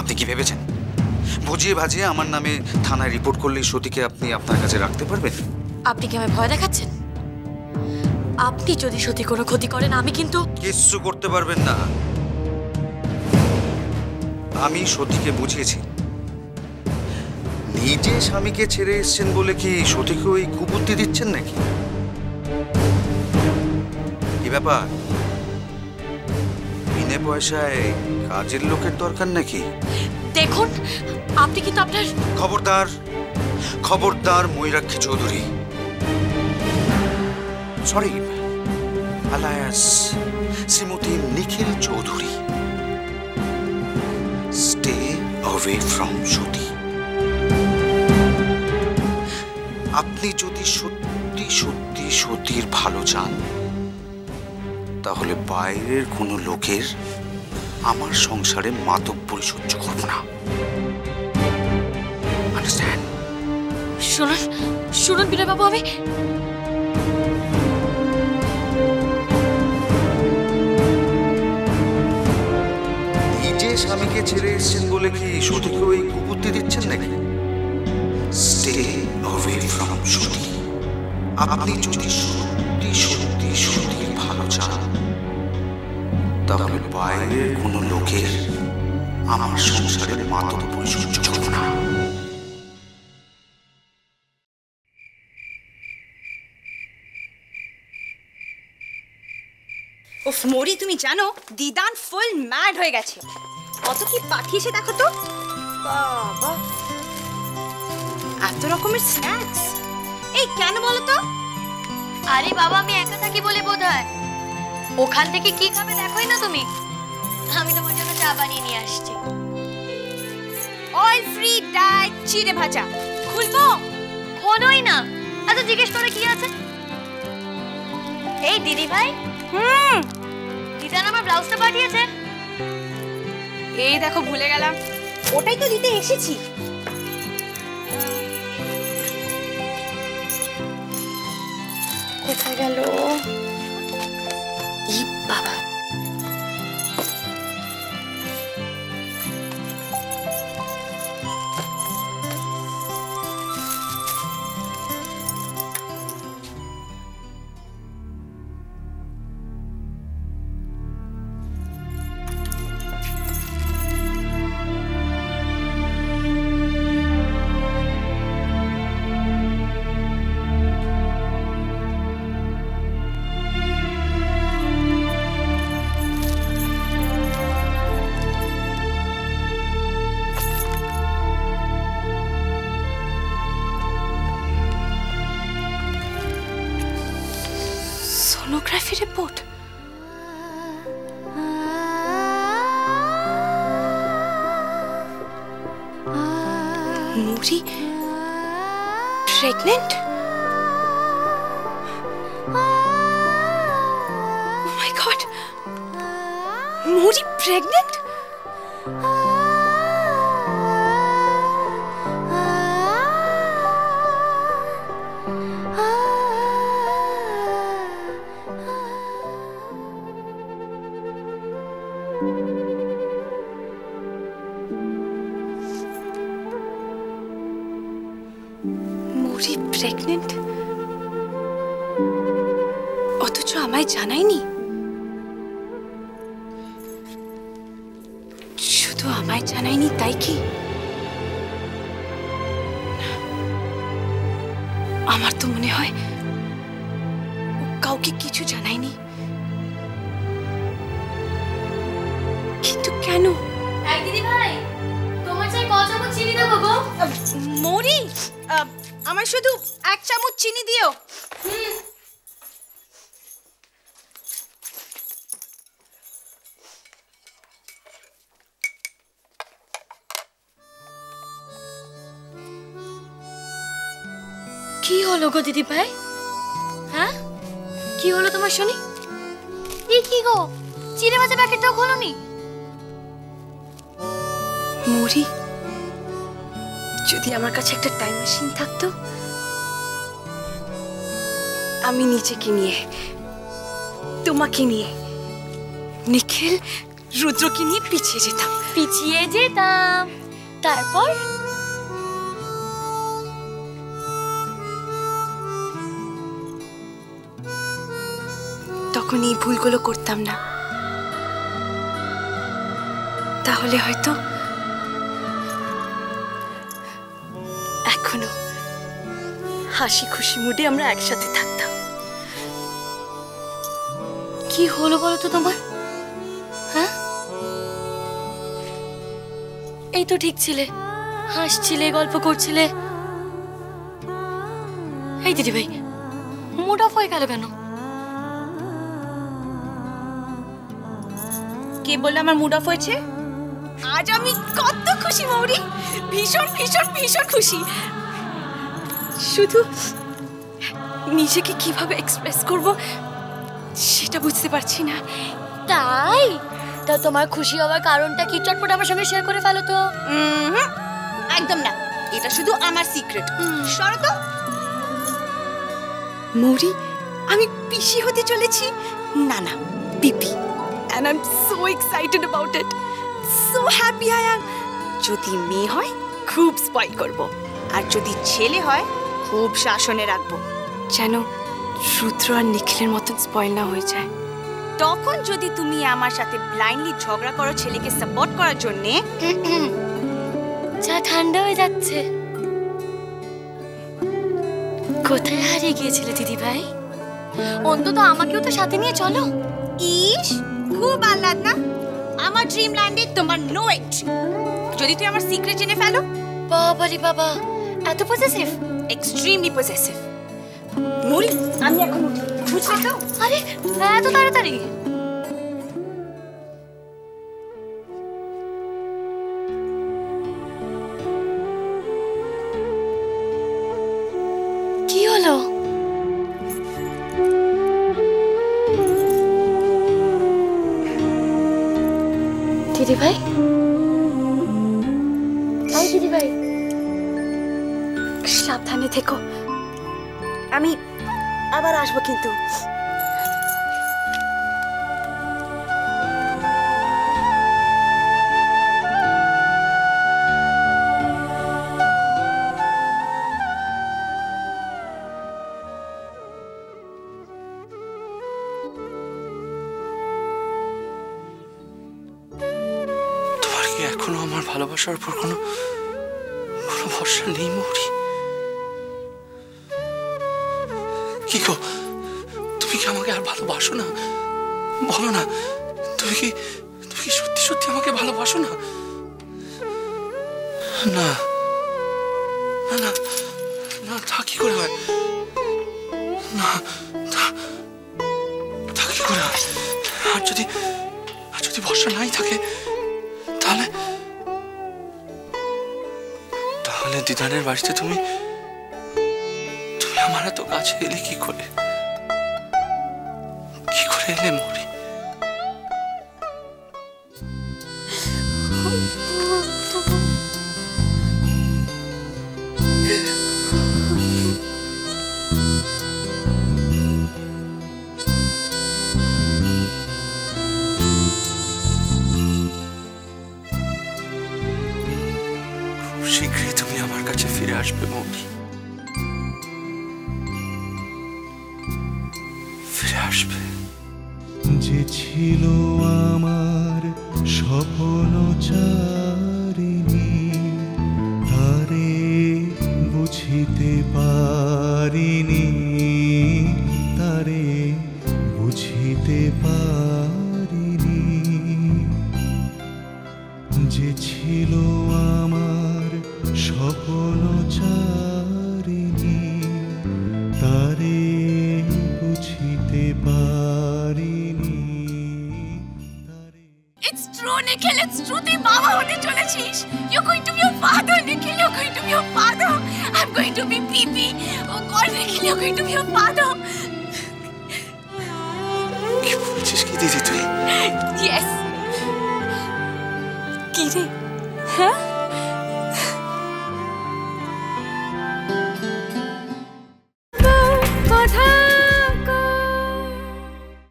আপনি কি ভেবেছেন বুঝিয়ে ভাজিয়ে আমার নামে থানায় রিপোর্ট করলেই সতীকে আপনি আপনার কাছে রাখতে পারবেন? আপনি কি আমায় ভয় দেখাচ্ছেন? আপনি যদি সত্যি কোনো ক্ষতি করেন আমি কিন্তু কিচ্ছু করতে পারবেন না। আমি সতীকে বুঝিয়েছি, নিজে স্বামীকে ছেড়ে এসছেন বলে কি সতীকে ওই কুবুদ্ধি দিচ্ছেন নাকি? কি ব্যাপার, বিনে পয়সায় কাজের লোকের দরকার নাকি? দেখুন আপনি কিন্তু আপনার খবরদার খবরদার Mayurakshi Chowdhury, sorry alias Shrimati Nikhil Chowdhury, stay away from Sati. আপনি যদি সত্যি সত্যি সতীর ভালো চান তাহলে বাইরের কোনো লোকের আমার সংসারে মাতব্বরি সহ্য করব না। আন্ডারস্ট্যান্ড? শুনুন শুনুন বিনয় বাবু, আমি নিজে স্বামীকে ছেড়ে এসছেন বলে কি সতীকে ওই কুবুদ্ধি দিচ্ছেন নাকি? Stay away from Sati. আপনি যদি সত্যি সত্যি সতীর ভালো চান তাহলে বাইরের কোনো লোকের আমার সংসারের মাতব্বরি সহ্য করব না। উফ মরি, তুমি জানো দিদান ফুল ম্যাড হয়ে গেছে। কত কি পাঠিয়েছে দেখো তো, বাবা এত রকমের স্ন্যাক্স। এই কেন বলো তো? আরে বাবা আমি একা থাকি বলে বোধহয়। ওখান থেকে কি খাবে দেখোই না তুমি, আমি তোমার জন্য চা বানিয়ে নিয়ে আসছি। অয়েল ফ্রি ডায়েট চিড়ে ভাজা খুলবো? খোলোই না, এত জিজ্ঞেস করে কি আছে? এই দিদি ভাই, দিদান আমার ব্লাউজটা পাঠিয়েছে। এই দেখো ভুলে গেলাম, ওটাই তো দিতে এসেছি। কোথায় গেল? ই বাবা, সোনোগ্রাফি রিপোর্ট। মুরি প্রেগনেন্ট? ও মাই গড, মুরি প্রেগনেন্ট? মুরি প্রেগনেন্ট, অথচ আমায় জানায়নি। শুধু আমায় জানায়নি তাই কি? আমার তো মনে হয় ও কাউকে কিছু জানায়নি। কিন্তু কেন? দিদি ভাই, তোমার চাই কত চামচ চিনি দেবো গো? মরি, আমার শুধু 1 চামচ চিনি দিও। কি হলো গো দিদি ভাই? হ্যাঁ কি হলো তোমার শুনি? এই কি গো, চিড়ে ভাজা প্যাকেটটাও খোলোনি? মরি, যদি আমার কাছে একটা টাইম মেশিন থাকতো, আমি নিজেকে নিয়ে, তোমাকে নিয়ে, নিখিল রুদ্রকে নিয়ে পিছিয়ে যেতাম। পিছিয়ে যেতাম, তারপর তখন এই ভুলগুলো করতাম না, তাহলে হয়তো এখনো হাসি খুশি মুডে আমরা একসাথে থাকতাম। কি হলো বলো তো তোমার? হ্যাঁ, এই তো ঠিক ছিলে, হাসছিলে, গল্প করছিলে। এই দিদি ভাই, মুড অফ হয়ে গেল কেন? কে বললো আমার মুড অফ হয়েছে? আজ আমি কত খুশি মৌরি, ভীষণ ভীষণ ভীষণ খুশি। শুধু নিজেকে কিভাবে এক্সপ্রেস করব সেটা বুঝতে পারছি না। তাই? তা তোমার খুশি হওয়ার কারণটা কি চটপট আমার সঙ্গে শেয়ার করে ফেলো তো। একদম না, এটা শুধু আমার সিক্রেট। সরো তো। মৌরি, আমি পিসি হতে চলেছি। না না, পিপি। And I'm so excited about it. So happy I am. যদি মেয়ে হয় খুব স্পয়েল করব, আর যদি ছেলে হয় খুব শাসনে রাখবো, যেন রুদ্র আর নিখিলের মতন স্পয়েল না হয়ে যায়। তখন যদি তুমি আমার সাথে ব্লাইন্ডলি ঝগড়া করো ছেলেকে সাপোর্ট করার জন্যে। চা ঠান্ডা হয়ে যাচ্ছে। কোথায় হারিয়ে গিয়েছিলে দিদি ভাই? অন্তত আমাকেও তো সাথে নিয়ে চলো। ইস, খুব আহ্লাদ না? আমার ড্রিম ল্যান্ডে তোমার নো এন্ট্রি। যদি তুই আমার সিক্রেট জেনে ফেলো। বাবা রে বাবা, এত পজেসিভ? Extremely possessive. মৌরি, আমি এখন উঠি, বুঝলে তো? আরে এত তাড়াতাড়ি? কি হলো? দিদি ভাই, দিদি ভাই, সাবধানে থেকো, আমি আবার আসবো কিন্তু। তোমার কি এখনো আমার ভালোবাসার উপর কোনো ভরসা নেই মৌরি? কি গো, তুমি কি আমাকে আর ভালোবাসো না? বলো না, তুমি কি সত্যি সত্যি আমাকে ভালোবাসো না? না না না না, তা কি করে হয়? না, তা কি করে হয়? আর যদি ভরসা নাই থাকে, তাহলে দিদানের বাড়িতে তুমি আমার এত কাছে এলে কি করে এলে মৌরি? খুব শীঘ্রই তুমি আমার কাছে ফিরে আসবে মৌরি, ফিরে আসবে। যে ছিল আমার স্বপ্ন চারিণী, তারে বুঝিতে পারিনি, তারে বুঝিতে পারিনি। যে ছিল আমার স্বপ্ন চারিণী, তারে বুঝিতে পারিনি। It's true, Nikhil. It's true. তুই বাবা হতে চলেছিস. You're going to be a father, Nikhil. You're going to be a father. I'm going to be Pipi. Oh God, Nikhil, you're going to be a father. কি বলছিস কি দিদি তুই? Yes.